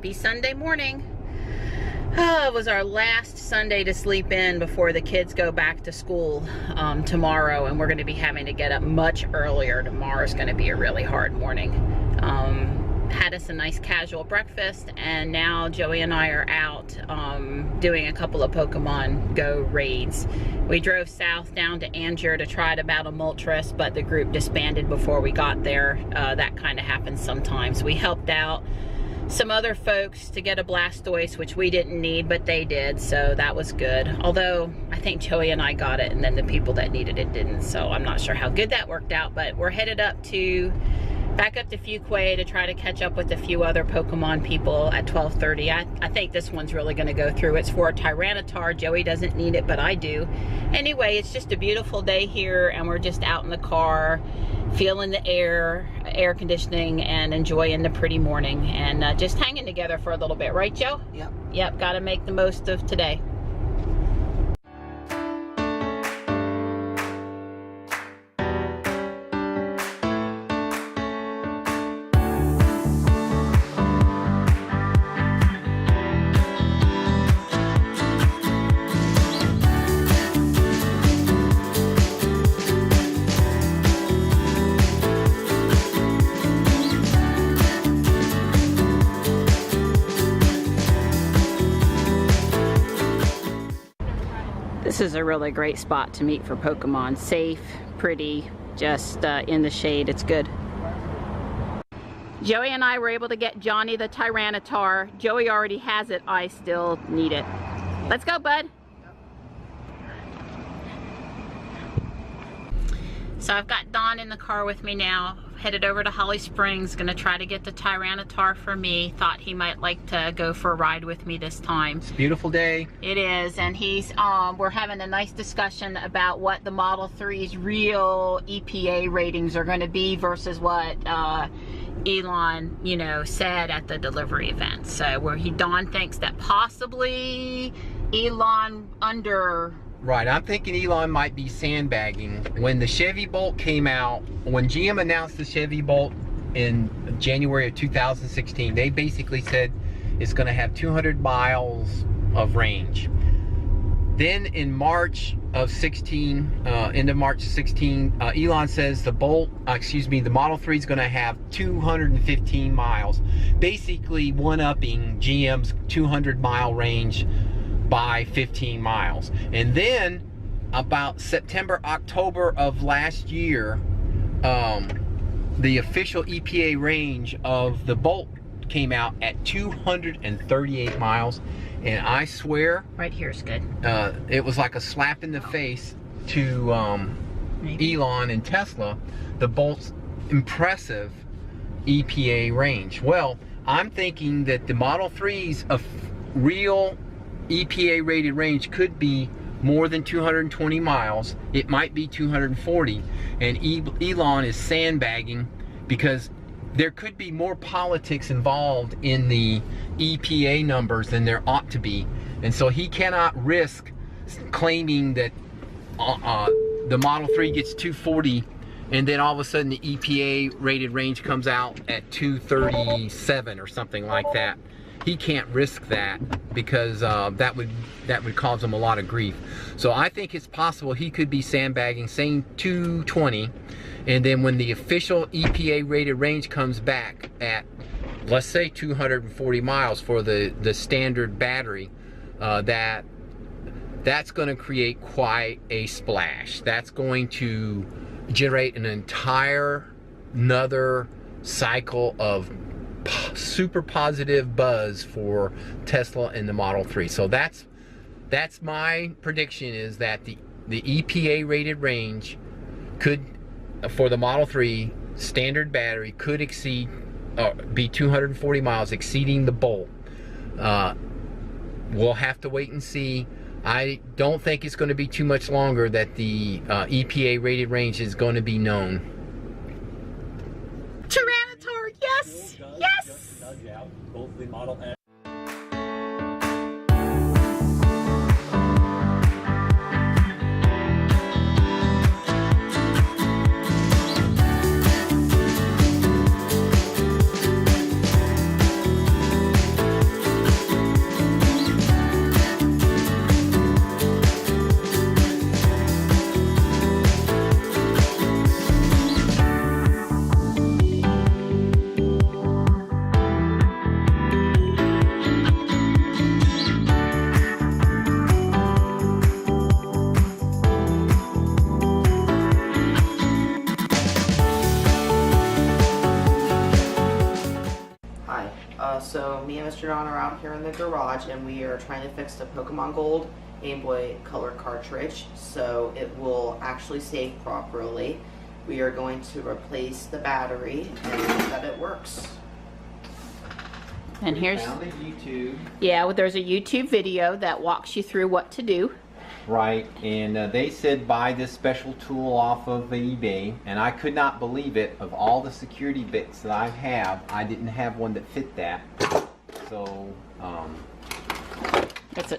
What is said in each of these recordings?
Happy Sunday morning. It was our last Sunday to sleep in before the kids go back to school tomorrow, and we're going to be having to get up much earlier. Tomorrow's going to be a really hard morning. Had us a nice casual breakfast, and now Joey and I are out doing a couple of Pokemon Go raids. We drove south down to Angier to try to battle Moltres, but the group disbanded before we got there. That kind of happens sometimes. We helped out some other folks to get a Blastoise, which we didn't need, but they did, so that was good. Although, I think Joey and I got it, and then the people that needed it didn't, so I'm not sure how good that worked out, but we're headed back up to Fuquay to try to catch up with a few other Pokemon people at 12:30. I think this one's really going to go through. It's for a Tyranitar. Joey doesn't need it, but I do. Anyway, it's just a beautiful day here, and we're just out in the car, feeling the air conditioning, and enjoying the pretty morning, and just hanging together for a little bit. Right, Joe? Yep. Yep, got to make the most of today. This is a really great spot to meet for Pokemon. Safe, pretty, just in the shade. It's good. Joey and I were able to get Johnny the Tyranitar. Joey already has it. I still need it. Let's go, bud. So I've got Don in the car with me now. Headed over to Holly Springs. Gonna try to get the Tyranitar for me. Thought he might like to go for a ride with me this time. It's a beautiful day. It is, and we're having a nice discussion about what the Model 3's real EPA ratings are gonna be versus what Elon, said at the delivery event. So Don thinks that possibly Elon Right, I'm thinking Elon might be sandbagging. When the Chevy Bolt came out, when GM announced the Chevy Bolt in January of 2016, they basically said it's going to have 200 miles of range. Then in March of 16, end of March 16, Elon says the Model 3 is going to have 215 miles, basically one-upping GM's 200-mile range by 15 miles. And then about September, October of last year, the official EPA range of the Bolt came out at 238 miles, and I swear right here's good. It was like a slap in the face to Elon and Tesla, the Bolt's impressive EPA range. Well, I'm thinking that the Model 3's real EPA rated range could be more than 220 miles. It might be 240, and Elon is sandbagging because there could be more politics involved in the EPA numbers than there ought to be, and so he cannot risk claiming that the Model 3 gets 240 and then all of a sudden the EPA rated range comes out at 237 or something like that. He can't risk that because that would cause him a lot of grief. So I think it's possible he could be sandbagging, saying 220, and then when the official EPA rated range comes back at, let's say, 240 miles for the standard battery, that's going to create quite a splash. That's going to generate an entire another cycle of super positive buzz for Tesla and the Model 3. So that's my prediction, is that the EPA rated range could, for the Model 3 standard battery, could exceed be 240 miles, exceeding the Bolt. We'll have to wait and see. I don't think it's going to be too much longer that the EPA rated range is going to be known. Tyranitar, yes! Yes! Nudge out both the Model S. So me and Mr. Don are out here in the garage and we are trying to fix the Pokemon Gold Game Boy Color cartridge so it will actually save properly. We are going to replace the battery and that it works. And here's, found a YouTube. yeah, well, there's a YouTube video that walks you through what to do. Right, and they said buy this special tool off of eBay, and I could not believe it. Of all the security bits that I have, I didn't have one that fit that. So,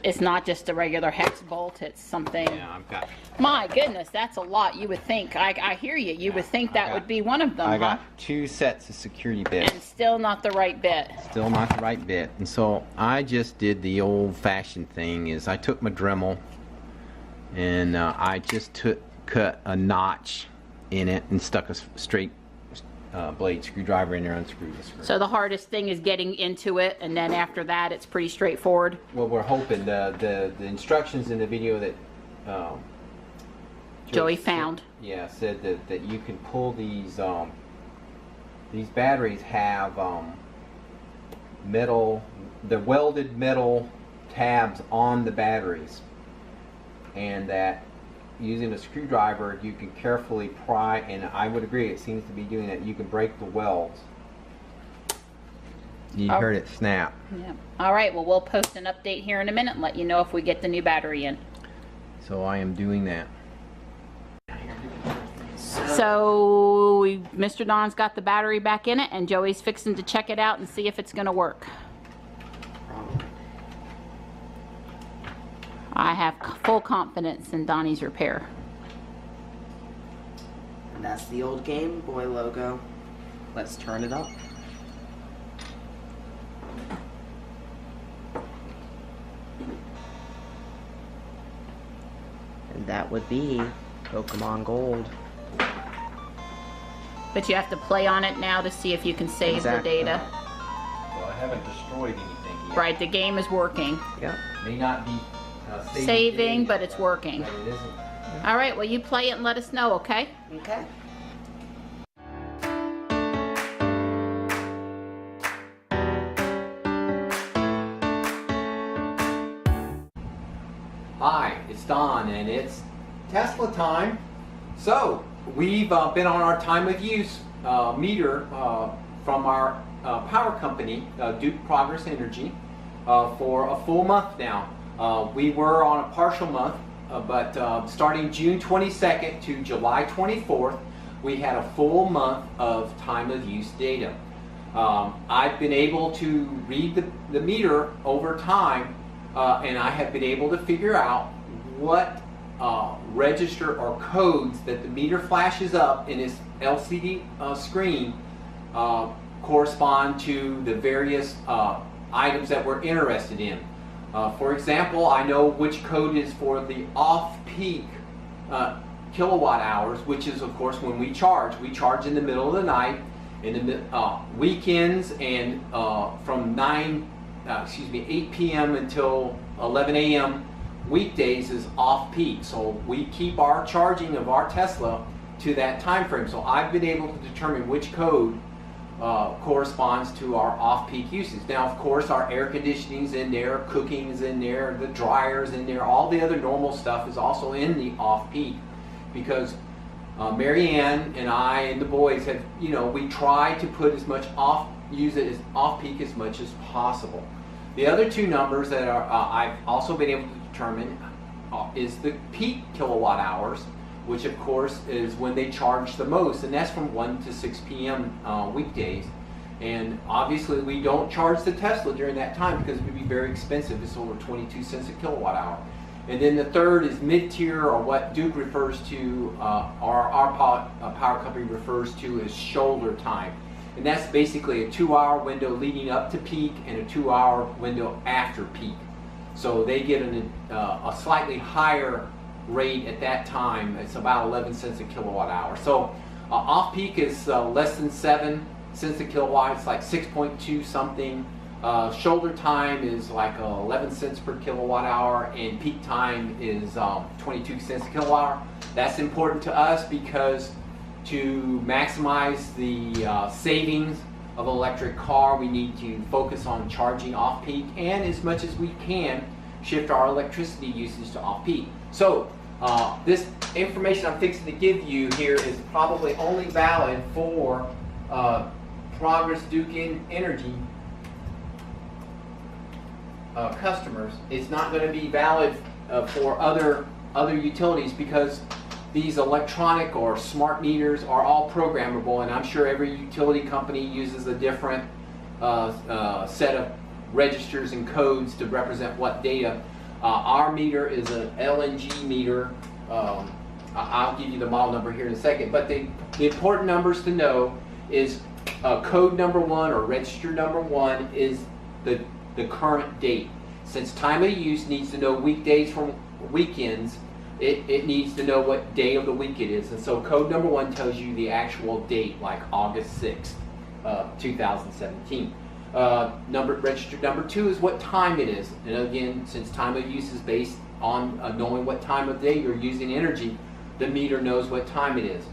It's not just a regular hex bolt, it's something. yeah, I've got. My goodness, that's a lot. You would think, I hear you, you would think that would be one of them, I huh? got 2 sets of security bits. And still not the right bit. Still not the right bit. And so I just did the old-fashioned thing, is I took my Dremel and I just cut a notch in it and stuck a straight blade screwdriver in there, unscrewed the screw. So the hardest thing is getting into it, and then after that it's pretty straightforward. Well, we're hoping the instructions in the video that Joey found. Yeah, said that you can pull these batteries have the welded metal tabs on the batteries, and that using a screwdriver you can carefully pry, and I would agree it seems to be doing that. You can break the welds. You heard it snap. Yeah. All right, well, we'll post an update here in a minute and let you know if we get the new battery in. So I am doing that. So Mr. Don's got the battery back in it, and Joey's fixing to check it out and see if it's going to work. I have full confidence in Donnie's repair. And that's the old Game Boy logo. Let's turn it up. And that would be Pokemon Gold. But you have to play on it now to see if you can save the data. Well, I haven't destroyed anything yet. Right, the game is working. Yep. May not be Saving, but it's working. But it isn't. All right, well, you play it and let us know, okay? Okay. Hi, it's Don, and it's Tesla time. So, we've been on our time of use meter from our power company, Duke Progress Energy, for a full month now. We were on a partial month, but starting June 22nd to July 24th, we had a full month of time of use data. I've been able to read the meter over time, and I have been able to figure out what register or codes that the meter flashes up in its LCD screen correspond to the various items that we're interested in. For example, I know which code is for the off-peak kilowatt hours, which is, of course, when we charge. We charge in the middle of the night, in the weekends, and from 8 p.m. until 11 a.m. weekdays is off-peak. So we keep our charging of our Tesla to that time frame. So I've been able to determine which code corresponds to our off-peak usage. Now, of course, our air conditioning's in there, cooking is in there, the dryer's in there, all the other normal stuff is also in the off-peak, because Mary Ann and I and the boys have, we try to put as much use it as off-peak as much as possible. The other two numbers that I've also been able to determine is the peak kilowatt hours, which of course is when they charge the most, and that's from 1 to 6 p.m. Weekdays. And obviously we don't charge the Tesla during that time because it would be very expensive. It's over 22 cents a kilowatt hour. And then the third is mid-tier, or what Duke refers to, our power company refers to as shoulder time. And that's basically a 2-hour window leading up to peak and a 2-hour window after peak. So they get a slightly higher rate at that time. It's about 11 cents a kilowatt hour. So off-peak is less than 7 cents a kilowatt. It's like 6.2 something. Shoulder time is like 11 cents per kilowatt hour, and peak time is 22 cents a kilowatt hour. That's important to us because to maximize the savings of electric car. We need to focus on charging off-peak, and as much as we can, shift our electricity usage to off-peak. So this information I'm fixing to give you here is probably only valid for Progress Duke Energy customers. It's not going to be valid for other utilities, because these electronic or smart meters are all programmable, and I'm sure every utility company uses a different set of registers and codes to represent what data. Our meter is an LNG meter. I'll give you the model number here in a second, but the important numbers to know is code number 1 or register number 1 is the current date. Since time of use needs to know weekdays from weekends, it needs to know what day of the week it is. And so code number 1 tells you the actual date, like August 6th, 2017. Register number 2 is what time it is. And again, since time of use is based on knowing what time of day you're using energy, the meter knows what time it is.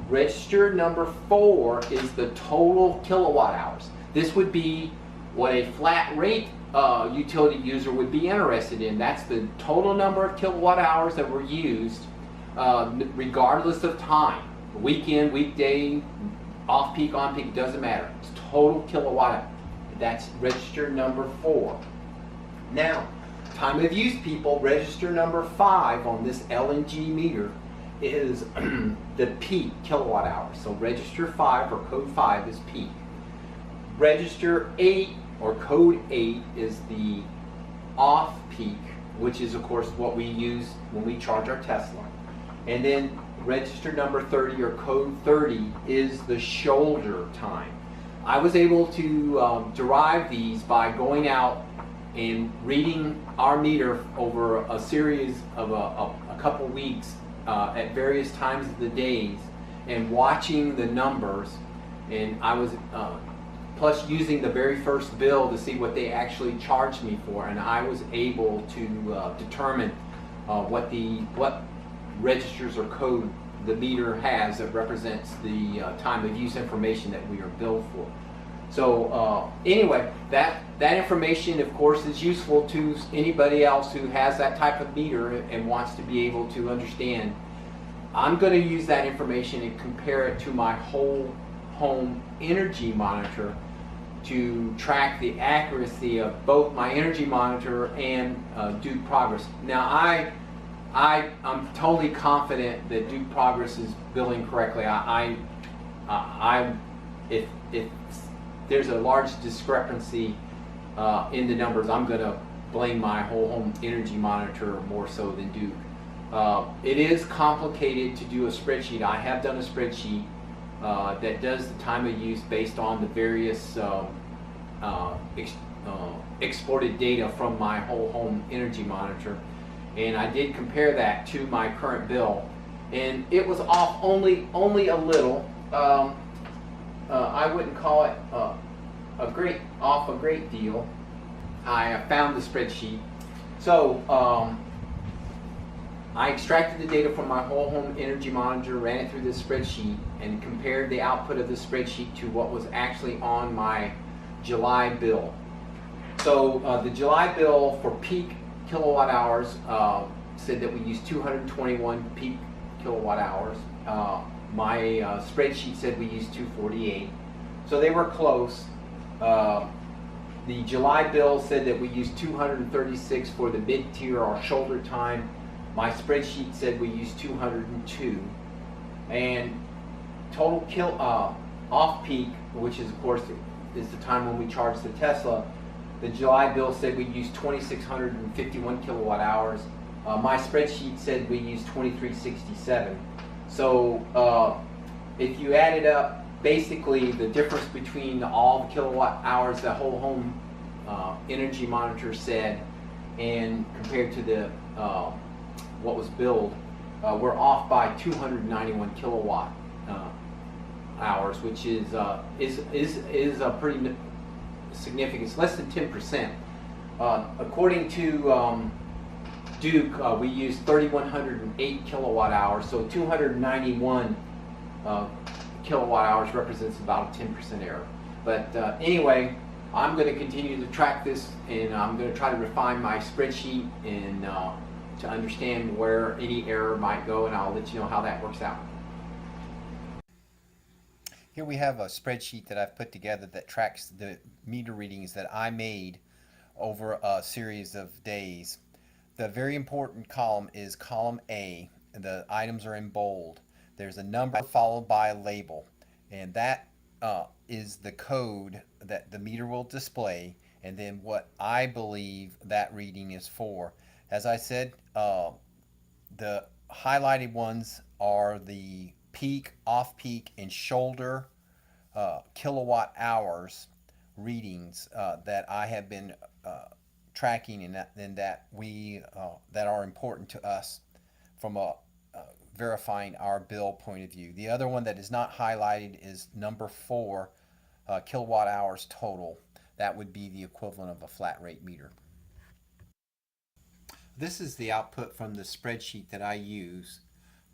Register number 4 is the total kilowatt hours. This would be what a flat rate utility user would be interested in. That's the total number of kilowatt hours that were used regardless of time. Weekend, weekday, off-peak, on-peak, doesn't matter. It's total kilowatt hour. That's register number 4. Now, time of use people, register number 5 on this LNG meter is the peak kilowatt hours. So register 5 or code 5 is peak. Register 8 or code 8 is the off-peak, which is of course what we use when we charge our Tesla. And then register number 30 or code 30 is the shoulder time. I was able to derive these by going out and reading our meter over a series of a couple weeks at various times of the days and watching the numbers, and I was plus using the very first bill to see what they actually charged me for, and I was able to determine what registers or code the meter has that represents the time of use information that we are billed for. So anyway, that information of course is useful to anybody else who has that type of meter and wants to be able to understand. I'm going to use that information and compare it to my whole home energy monitor to track the accuracy of both my energy monitor and Duke Progress. Now I'm totally confident that Duke Progress is billing correctly. If there's a large discrepancy in the numbers, I'm going to blame my whole home energy monitor more so than Duke. It is complicated to do a spreadsheet. I have done a spreadsheet that does the time of use based on the various exported data from my whole home energy monitor, and I did compare that to my current bill, and it was off only a little. I wouldn't call it a great deal. I found the spreadsheet, so I extracted the data from my whole home energy monitor, ran it through this spreadsheet, and compared the output of this spreadsheet to what was actually on my July bill. So the July bill for peak kilowatt hours said that we used 221 peak kilowatt hours. My spreadsheet said we used 248. So they were close. The July bill said that we used 236 for the mid-tier or shoulder time. My spreadsheet said we used 202. And total off-peak, which is of course is the time when we charge the Tesla, the July bill said we used 2,651 kilowatt hours. My spreadsheet said we used 2,367. So if you add it up, basically the difference between all the kilowatt hours the whole home energy monitor said and compared to the what was billed, we're off by 291 kilowatt hours, which is a pretty significant. It's less than 10%. According to Duke, we use 3,108 kilowatt hours, so 291 kilowatt hours represents about a 10% error. But anyway, I'm going to continue to track this, and I'm going to try to refine my spreadsheet and to understand where any error might go, and I'll let you know how that works out. Here we have a spreadsheet that I've put together that tracks the meter readings that I made over a series of days. The very important column is column A. The items are in bold. There's a number followed by a label, and that is the code that the meter will display, and then what I believe that reading is for. As I said, the highlighted ones are the peak, off-peak, and shoulder kilowatt hours readings that I have been tracking, and that are important to us from a verifying our bill point of view. The other one that is not highlighted is number 4, kilowatt hours total. That would be the equivalent of a flat rate meter. This is the output from the spreadsheet that I use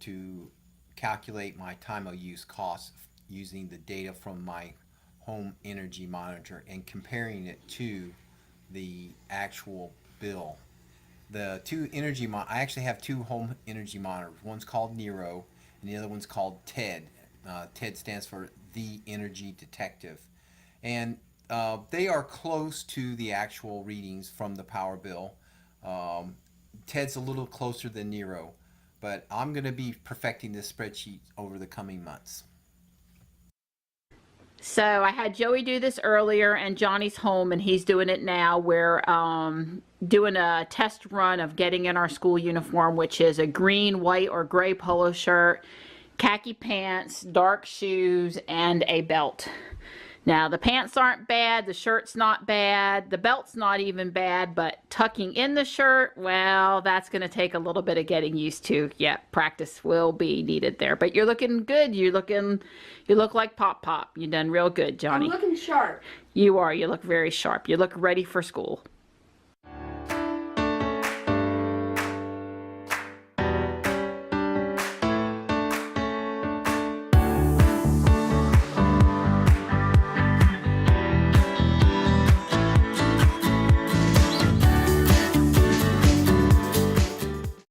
to calculate my time of use costs using the data from my home energy monitor and comparing it to the actual bill. The two energy I actually have two home energy monitors. One's called Nero and the other one's called TED. TED stands for The Energy Detective, and they are close to the actual readings from the power bill. TED's a little closer than Nero, but I'm going to be perfecting this spreadsheet over the coming months. So I had Joey do this earlier, and Johnny's home and he's doing it now. We're doing a test run of getting in our school uniform, which is a green, white, or gray polo shirt, khaki pants, dark shoes, and a belt. Now the pants aren't bad, the shirt's not bad, the belt's not even bad, but tucking in the shirt, well, that's going to take a little bit of getting used to. Yeah, practice will be needed there. But you're looking good. You look like Pop. You done real good, Johnny. I'm looking sharp. You are. You look very sharp. You look ready for school.